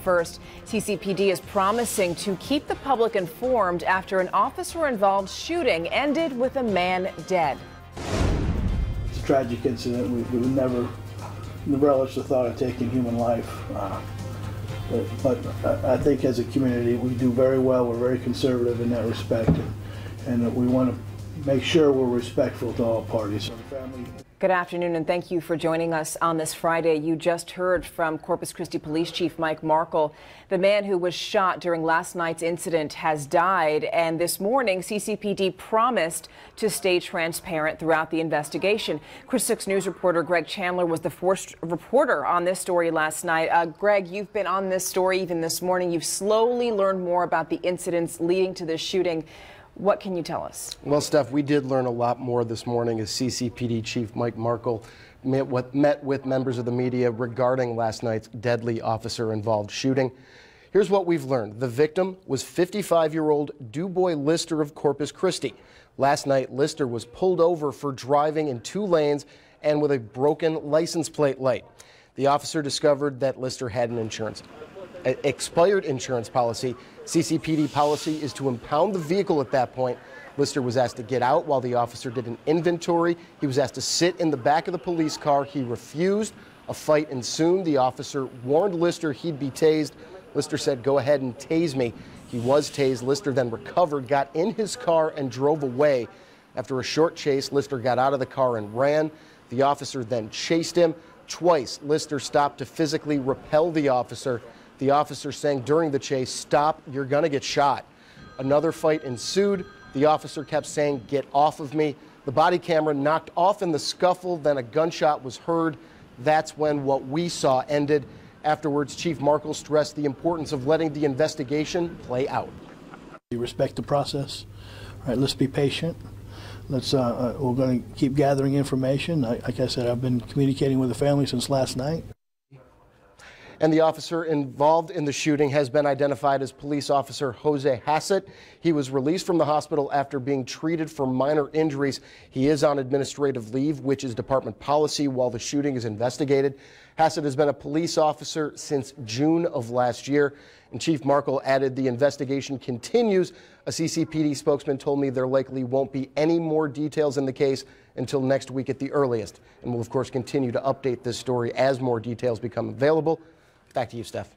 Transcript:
first. CCPD is promising to keep the public informed after an officer-involved shooting ended with a man dead. It's a tragic incident. We would never relish the thought of taking human life. But I think as a community we do very well. We're very conservative in that respect, and we want to make sure we're respectful to all parties. So the family. Good afternoon, and thank you for joining us on this Friday. You just heard from Corpus Christi Police Chief Mike Markle. The man who was shot during last night's incident has died, and this morning CCPD promised to stay transparent throughout the investigation. Chris 6 News reporter Greg Chandler was the first reporter on this story last night. Greg, you've been on this story even this morning. You've slowly learned more about the incidents leading to this shooting. What can you tell us? Well, Steph, we did learn a lot more this morning as CCPD Chief Mike Markle met with members of the media regarding last night's deadly officer-involved shooting. Here's what we've learned. The victim was 55-year-old DuBois Lister of Corpus Christi. Last night, Lister was pulled over for driving in 2 lanes and with a broken license plate light. The officer discovered that Lister had an expired insurance policy. CCPD policy is to impound the vehicle at that point. Lister was asked to get out while the officer did an inventory. He was asked to sit in the back of the police car. He refused. A fight ensued. The officer warned Lister he'd be tased. Lister said, "Go ahead and tase me." He was tased. Lister then recovered, got in his car, and drove away. After a short chase, Lister got out of the car and ran. The officer then chased him. Twice, Lister stopped to physically repel the officer. The officer saying during the chase, "Stop, you're going to get shot." Another fight ensued. The officer kept saying, "Get off of me." The body camera knocked off in the scuffle, then a gunshot was heard. That's when what we saw ended. Afterwards, Chief Markle stressed the importance of letting the investigation play out. We respect the process. All right, let's be patient. We're going to keep gathering information. Like I said, I've been communicating with the family since last night. And the officer involved in the shooting has been identified as police officer Jose Hassett. He was released from the hospital after being treated for minor injuries. He is on administrative leave, which is department policy while the shooting is investigated. Hassett has been a police officer since June of last year. And Chief Markle added the investigation continues. A CCPD spokesman told me there likely won't be any more details in the case until next week at the earliest. And we'll, of course, continue to update this story as more details become available. Back to you, Steph.